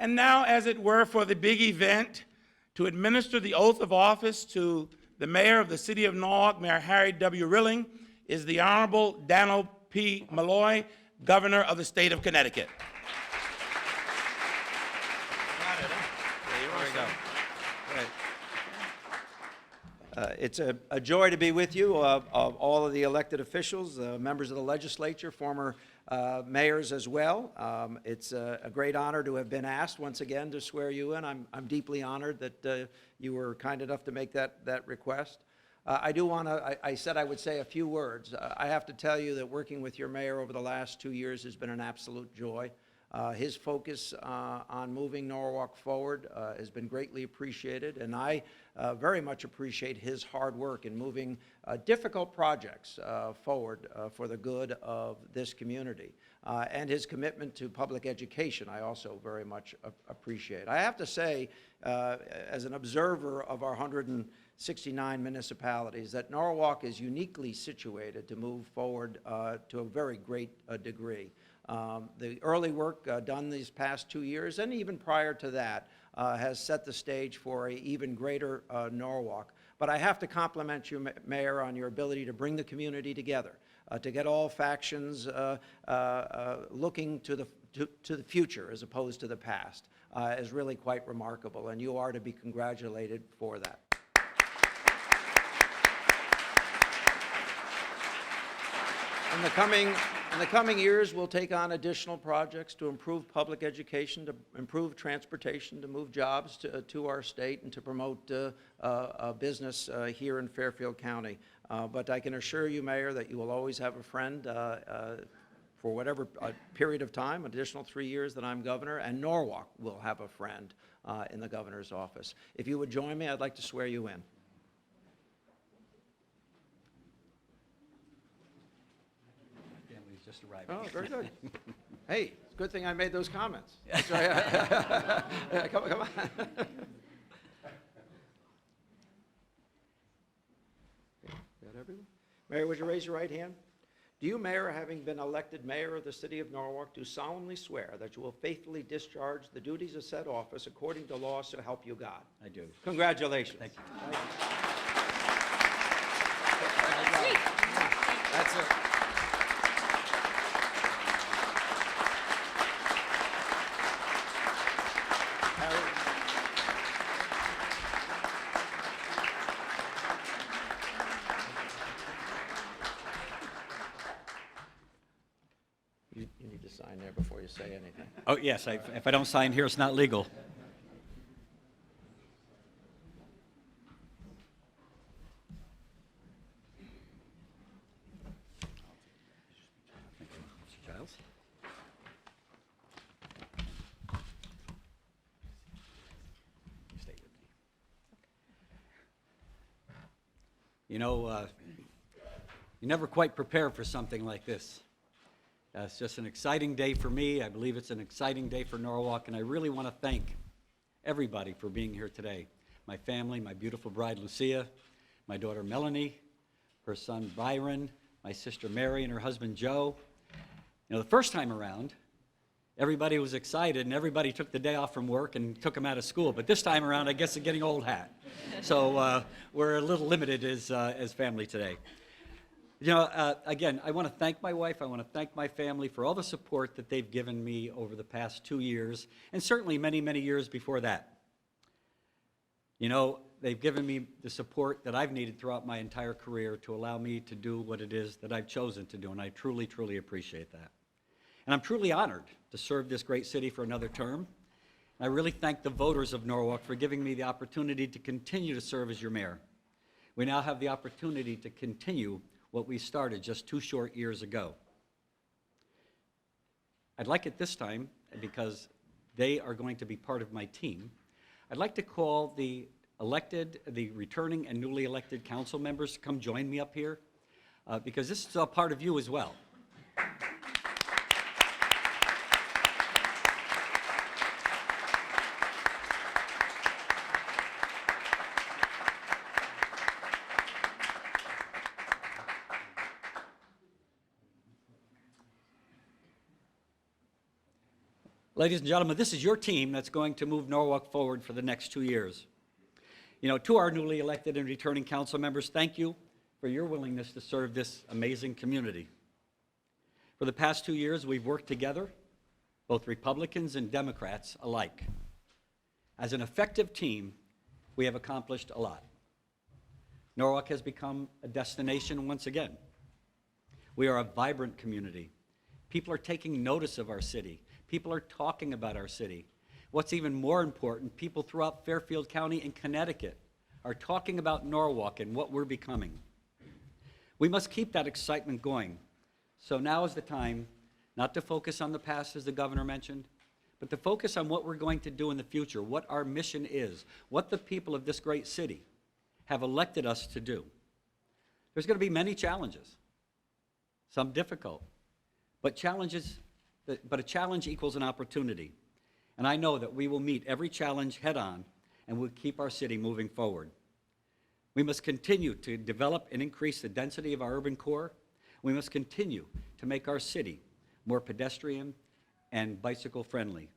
And now, as it were, for the big event, to administer the oath of office to the mayor of the city of Norwalk, Mayor Harry W. Rilling, is the Honorable Daniel P. Malloy, Governor of the state of Connecticut. There we go. It's a joy to be with you, all of the elected officials, members of the legislature, former mayors as well. It's a great honor to have been asked once again to swear you in. I'm deeply honored that you were kind enough to make that request. I do want to, I said I would say a few words. I have to tell you that working with your mayor over the last 2 years has been an absolute joy. His focus on moving Norwalk forward has been greatly appreciated, and I very much appreciate his hard work in moving difficult projects forward for the good of this community. And his commitment to public education I also very much appreciate. I have to say, as an observer of our 169 municipalities, that Norwalk is uniquely situated to move forward to a very great degree. The early work done these past 2 years, and even prior to that, has set the stage for an even greater Norwalk. But I have to compliment you, Mayor, on your ability to bring the community together, to get all factions looking to the future as opposed to the past, is really quite remarkable, and you are to be congratulated for that. In the coming years, we'll take on additional projects to improve public education, to improve transportation, to move jobs to our state, and to promote business here in Fairfield County. But I can assure you, Mayor, that you will always have a friend for whatever period of time, additional 3 years that I'm governor, and Norwalk will have a friend in the governor's office. If you would join me, I'd like to swear you in. Just arriving. Oh, very good. Hey, it's a good thing I made those comments. That's right. Yeah, come on. Got everyone? Mayor, would you raise your right hand? Do you, Mayor, having been elected mayor of the city of Norwalk, do solemnly swear that you will faithfully discharge the duties of said office according to law, so help you God? I do. Congratulations. Thank you. That's it. You need to sign there before you say anything. Oh, yes, if I don't sign here, it's not legal. Thank you, Mr. Giles. You stay with me. You know, you never quite prepare for something like this. It's just an exciting day for me. I believe it's an exciting day for Norwalk, and I really want to thank everybody for being here today. My family, my beautiful bride, Lucia, my daughter, Melanie, her son, Byron, my sister, Mary, and her husband, Joe. You know, the first time around, everybody was excited, and everybody took the day off from work and took them out of school. But this time around, I guess they're getting old hat. So we're a little limited as family today. You know, again, I want to thank my wife, I want to thank my family for all the support that they've given me over the past 2 years, and certainly many, many years before that. You know, they've given me the support that I've needed throughout my entire career to allow me to do what it is that I've chosen to do, and I truly, truly appreciate that. And I'm truly honored to serve this great city for another term. And I really thank the voters of Norwalk for giving me the opportunity to continue to serve as your mayor. We now have the opportunity to continue what we started just 2 short years ago. I'd like it this time, because they are going to be part of my team, I'd like to call the returning and newly elected council members to come join me up here, because this is a part of you as well. Ladies and gentlemen, this is your team that's going to move Norwalk forward for the next 2 years. You know, to our newly elected and returning council members, thank you for your willingness to serve this amazing community. For the past 2 years, we've worked together, both Republicans and Democrats alike. As an effective team, we have accomplished a lot. Norwalk has become a destination once again. We are a vibrant community. People are taking notice of our city. People are talking about our city. What's even more important, people throughout Fairfield County and Connecticut are talking about Norwalk and what we're becoming. We must keep that excitement going. So now is the time not to focus on the past, as the governor mentioned, but to focus on what we're going to do in the future, what our mission is, what the people of this great city have elected us to do. There's going to be many challenges, some difficult, but a challenge equals an opportunity. And I know that we will meet every challenge head on and we'll keep our city moving forward. We must continue to develop and increase the density of our urban core. We must continue to make our city more pedestrian and bicycle friendly.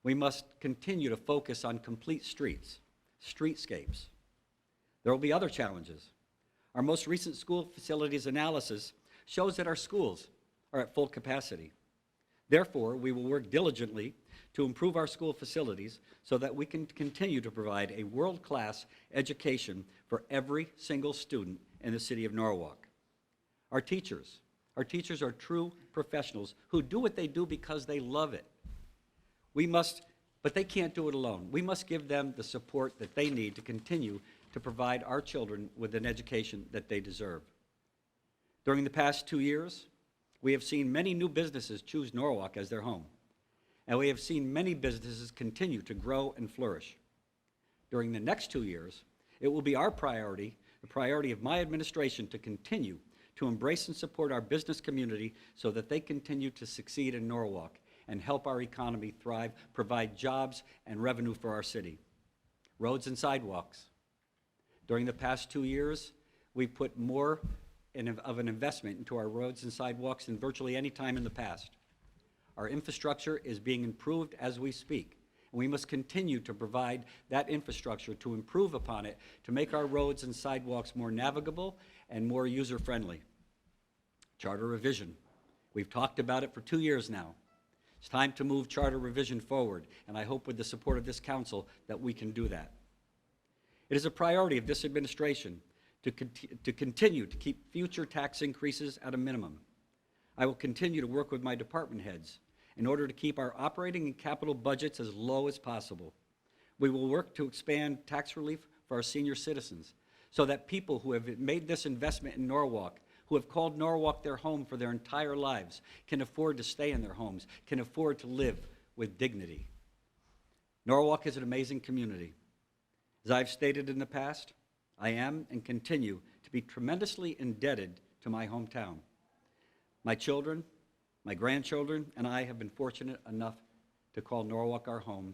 We must continue to focus on complete streets, streetscapes. There will be other challenges. Our most recent school facilities analysis shows that our schools are at full capacity. Therefore, we will work diligently to improve our school facilities so that we can continue to provide a world-class education for every single student in the city of Norwalk. Our teachers are true professionals who do what they do because they love it. But they can't do it alone. We must give them the support that they need to continue to provide our children with an education that they deserve. During the past 2 years, we have seen many new businesses choose Norwalk as their home, and we have seen many businesses continue to grow and flourish. During the next 2 years, it will be our priority, the priority of my administration, to continue to embrace and support our business community so that they continue to succeed in Norwalk and help our economy thrive, provide jobs and revenue for our city. Roads and sidewalks. During the past 2 years, we put more of an investment into our roads and sidewalks than virtually any time in the past. Our infrastructure is being improved as we speak, and we must continue to provide that infrastructure to improve upon it to make our roads and sidewalks more navigable and more user-friendly. Charter revision. We've talked about it for 2 years now. It's time to move charter revision forward, and I hope with the support of this council that we can do that. It is a priority of this administration to continue to keep future tax increases at a minimum. I will continue to work with my department heads in order to keep our operating and capital budgets as low as possible. We will work to expand tax relief for our senior citizens so that people who have made this investment in Norwalk, who have called Norwalk their home for their entire lives, can afford to stay in their homes, can afford to live with dignity. Norwalk is an amazing community. As I've stated in the past, I am and continue to be tremendously indebted to my hometown. My children, my grandchildren, and I have been fortunate enough to call Norwalk our home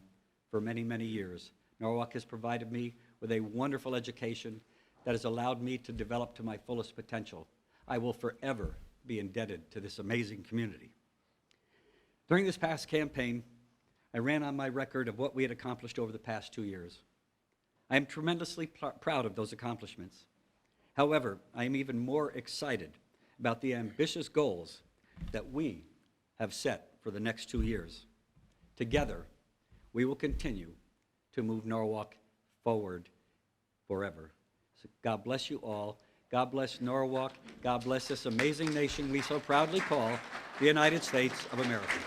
for many, many years. Norwalk has provided me with a wonderful education that has allowed me to develop to my fullest potential. I will forever be indebted to this amazing community. During this past campaign, I ran on my record of what we had accomplished over the past 2 years. I am tremendously proud of those accomplishments. However, I am even more excited about the ambitious goals that we have set for the next 2 years. Together, we will continue to move Norwalk forward forever. So God bless you all. God bless Norwalk. God bless this amazing nation we so proudly call the United States of America.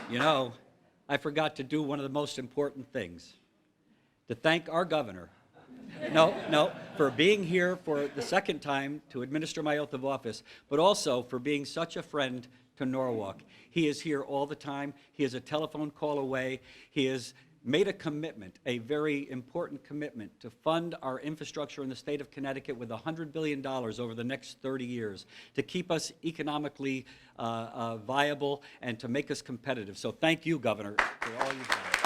You know, I forgot to do one of the most important things, to thank our governor. For being here for the second time to administer my oath of office, but also for being such a friend to Norwalk. He is here all the time. He is a telephone call away. He is made a commitment, a very important commitment, to fund our infrastructure in the state of Connecticut with $100 billion over the next 30 years to keep us economically viable and to make us competitive. So thank you, Governor, for all you've done.